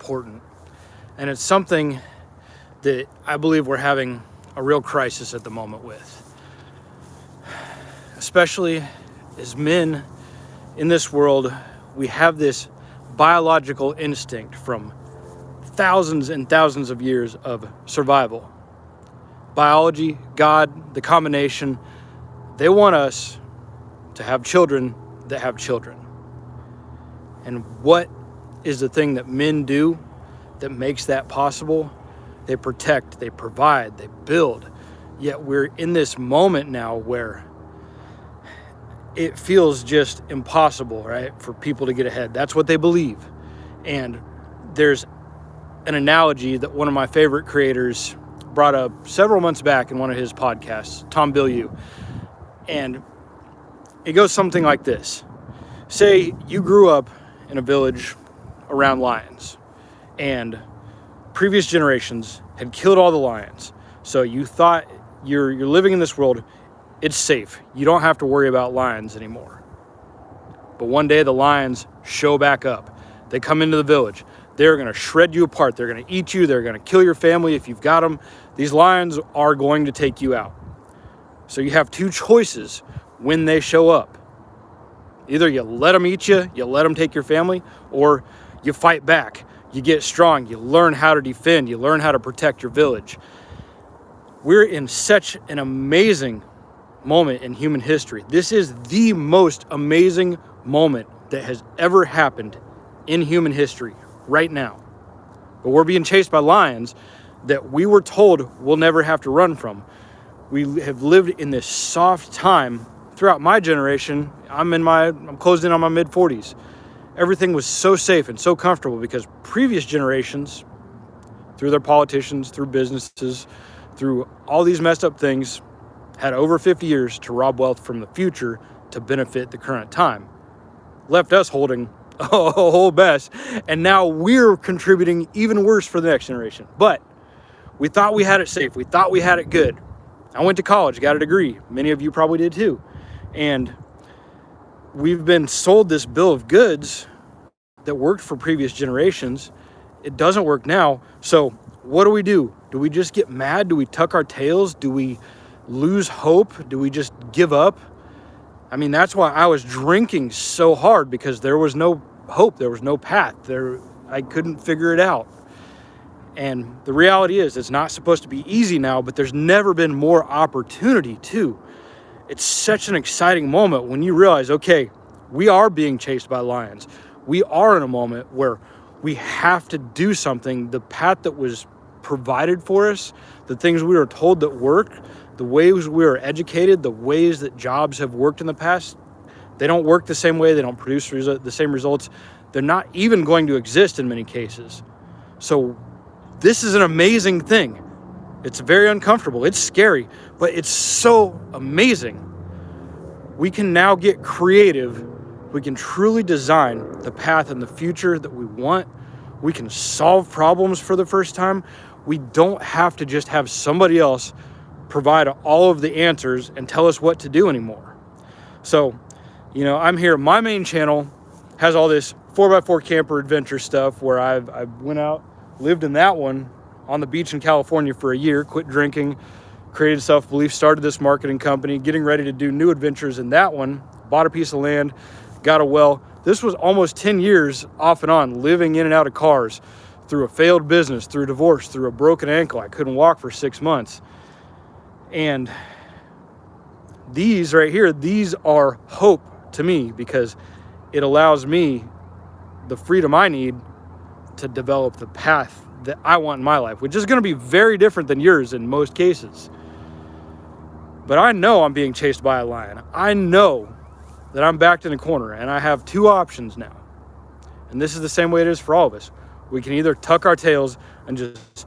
important. And it's something that I believe we're having a real crisis at the moment with. Especially as men in this world, we have this biological instinct from thousands and thousands of years of survival. Biology, God, the combination, they want us to have children that have children. And what is the thing that men do that makes that possible? They protect, they provide, they build. Yet we're in this moment now where it feels just impossible, right, for people to get ahead. That's what they believe. And there's an analogy that one of my favorite creators brought up several months back in one of his podcasts, Tom Bilyeu. And it goes something like this. Say you grew up in a village around lions, and previous generations had killed all the lions. So you thought you're living in this world, it's safe. You don't have to worry about lions anymore. But one day the lions show back up. They come into the village. They're going to shred you apart. They're going to eat you. They're going to kill your family if you've got them. These lions are going to take you out. So you have two choices when they show up. Either you let them eat you, you let them take your family, or you fight back. You get strong. You learn how to defend. You learn how to protect your village. We're in such an amazing moment in human history. This is the most amazing moment that has ever happened in human history right now. But we're being chased by lions that we were told we'll never have to run from. We have lived in this soft time throughout my generation. I'm closed in on my mid-40s. Everything was so safe and so comfortable because previous generations, through their politicians, through businesses, through all these messed up things, had over 50 years to rob wealth from the future to benefit the current time. Left us holding a whole mess, and now we're contributing even worse for the next generation. But we thought we had it safe. We thought we had it good. I went to college, got a degree. Many of you probably did too. And we've been sold this bill of goods that worked for previous generations. It doesn't work now. So what do? Do we just get mad? Do we tuck our tails? Do we lose hope? Do we just give up? I mean, that's why I was drinking so hard, because there was no hope. There was no path. I couldn't figure it out. And the reality is, it's not supposed to be easy now, but there's never been more opportunity too. It's such an exciting moment when you realize, okay, we are being chased by lions. We are in a moment where we have to do something. The path that was provided for us, the things we were told that work, the ways we were educated, the ways that jobs have worked in the past, they don't work the same way. They don't produce the same results. They're not even going to exist in many cases. So this is an amazing thing. It's very uncomfortable. It's scary, but it's so amazing. We can now get creative. We can truly design the path and the future that we want. We can solve problems for the first time. We don't have to just have somebody else provide all of the answers and tell us what to do anymore. So, I'm here. My main channel has all this 4x4 camper adventure stuff where I went out, lived in that one on the beach in California for a year, quit drinking, created self-belief, started this marketing company, getting ready to do new adventures in that one, bought a piece of land, got a well. This was almost 10 years off and on, living in and out of cars, through a failed business, through divorce, through a broken ankle. I couldn't walk for 6 months. And these right here, these are hope to me, because it allows me the freedom I need to develop the path that I want in my life, which is going to be very different than yours in most cases. But I know I'm being chased by a lion. I know that I'm backed in a corner, and I have two options now. And this is the same way it is for all of us. We can either tuck our tails and just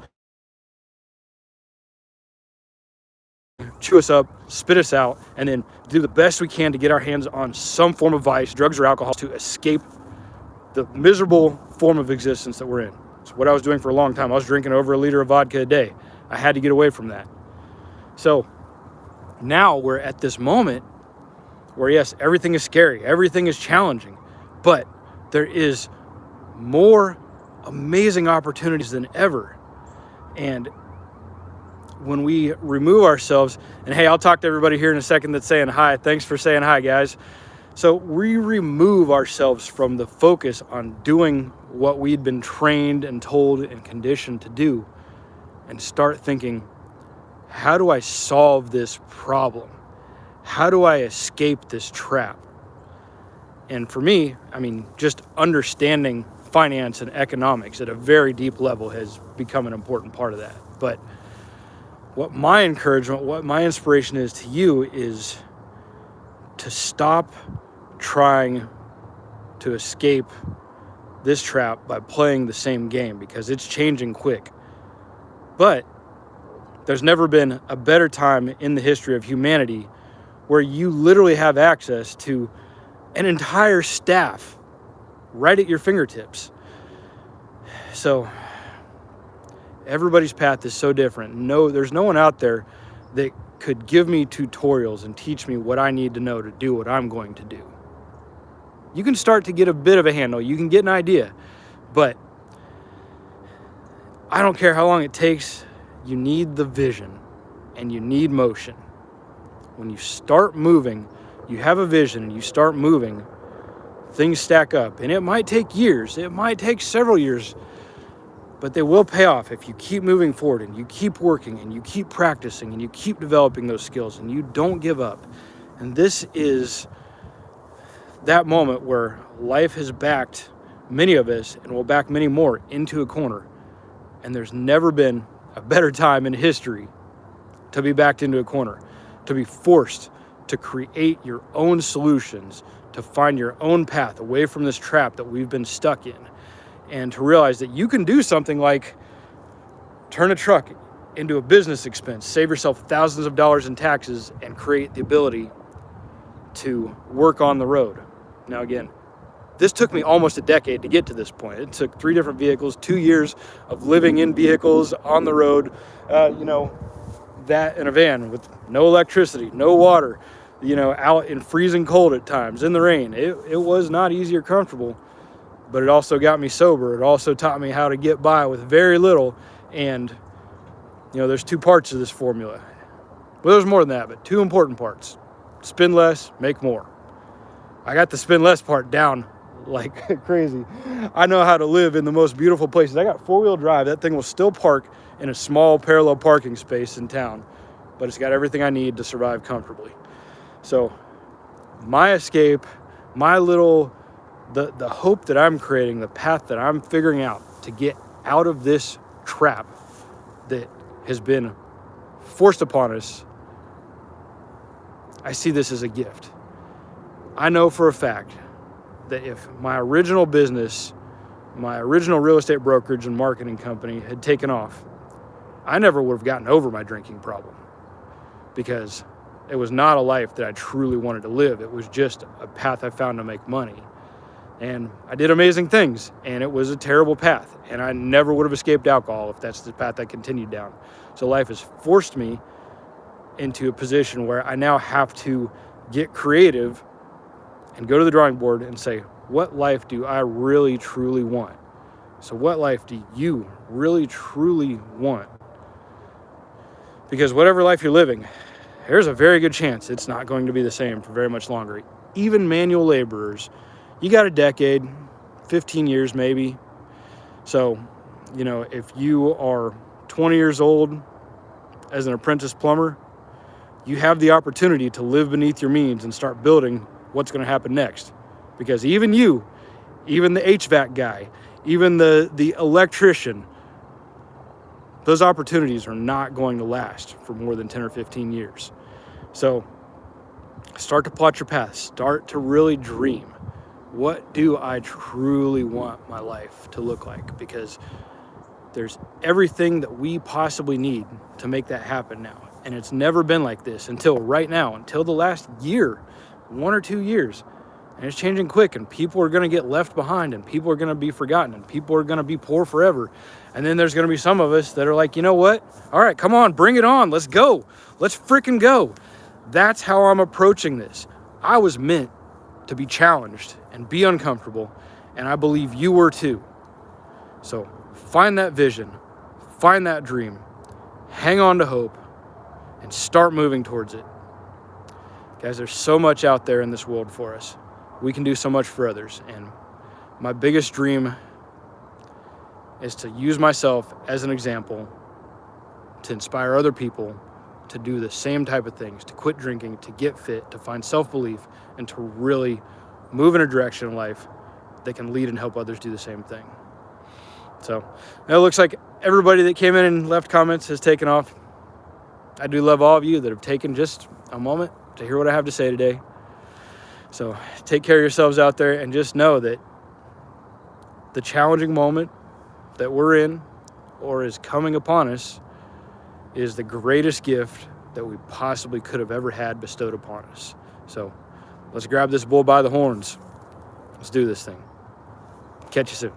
chew us up, spit us out, and then do the best we can to get our hands on some form of vice, drugs or alcohol, to escape the miserable form of existence that we're in. It's what I was doing for a long time. I was drinking over a liter of vodka a day. I had to get away from that. So now we're at this moment where, yes, everything is scary, everything is challenging, but there is more amazing opportunities than ever. And when we remove ourselves, and hey, I'll talk to everybody here in a second that's saying hi. Thanks for saying hi, guys. So we remove ourselves from the focus on doing what we'd been trained and told and conditioned to do, and start thinking, how do I solve this problem? How do I escape this trap? And for me, I mean, just understanding finance and economics at a very deep level has become an important part of that. But what my encouragement, what my inspiration is to you is to stop trying to escape this trap by playing the same game, because it's changing quick. But there's never been a better time in the history of humanity where you literally have access to an entire staff right at your fingertips. So everybody's path is so different. No, there's no one out there that could give me tutorials and teach me what I need to know to do what I'm going to do. You can start to get a bit of a handle. You can get an idea, but I don't care how long it takes. You need the vision and you need motion. When you start moving, you have a vision and you start moving, things stack up. And it might take years. It might take several years, but they will pay off if you keep moving forward and you keep working and you keep practicing and you keep developing those skills and you don't give up. And this is that moment where life has backed many of us and will back many more into a corner. And there's never been a better time in history to be backed into a corner, to be forced to create your own solutions, to find your own path away from this trap that we've been stuck in, and to realize that you can do something like turn a truck into a business expense, save yourself thousands of dollars in taxes, and create the ability to work on the road. Now again, this took me almost a decade to get to this point. It took 3 different vehicles, 2 years of living in vehicles on the road, that in a van with no electricity, no water, out in freezing cold at times, in the rain. It was not easy or comfortable, but it also got me sober. It also taught me how to get by with very little. And, there's 2 parts of this formula. Well, there's more than that, but 2 important parts. Spend less, make more. I got the spend less part down like crazy. I know how to live in the most beautiful places. I got 4-wheel drive. That thing will still park in a small parallel parking space in town, but it's got everything I need to survive comfortably. So my escape, my little, the hope that I'm creating, the path that I'm figuring out to get out of this trap that has been forced upon us, I see this as a gift. I know for a fact that if my original business, my original real estate brokerage and marketing company had taken off, I never would have gotten over my drinking problem, because it was not a life that I truly wanted to live. It was just a path I found to make money. And I did amazing things, and it was a terrible path. And I never would have escaped alcohol if that's the path I continued down. So life has forced me into a position where I now have to get creative and go to the drawing board and say, what life do I really, truly want? So what life do you really, truly want? Because whatever life you're living, there's a very good chance it's not going to be the same for very much longer. Even manual laborers, you got a decade, 15 years maybe. So, if you are 20 years old as an apprentice plumber, you have the opportunity to live beneath your means and start building what's going to happen next. Because even the HVAC guy, even the electrician, those opportunities are not going to last for more than 10 or 15 years. So start to plot your path. Start to really dream. What do I truly want my life to look like? Because there's everything that we possibly need to make that happen now. And it's never been like this until right now, until the last year, 1 or 2 years. And it's changing quick, and people are going to get left behind, and people are going to be forgotten, and people are going to be poor forever. And then there's going to be some of us that are like, you know what? All right, come on, bring it on. Let's go. Let's freaking go. That's how I'm approaching this. I was meant to be challenged and be uncomfortable, and I believe you were too. So find that vision, find that dream, hang on to hope, and start moving towards it. Guys, there's so much out there in this world for us. We can do so much for others. And my biggest dream is to use myself as an example to inspire other people to do the same type of things, to quit drinking, to get fit, to find self-belief, and to really move in a direction in life that can lead and help others do the same thing. So it looks like everybody that came in and left comments has taken off. I do love all of you that have taken just a moment to hear what I have to say today. So take care of yourselves out there, and just know that the challenging moment that we're in or is coming upon us is the greatest gift that we possibly could have ever had bestowed upon us. So let's grab this bull by the horns. Let's do this thing. Catch you soon.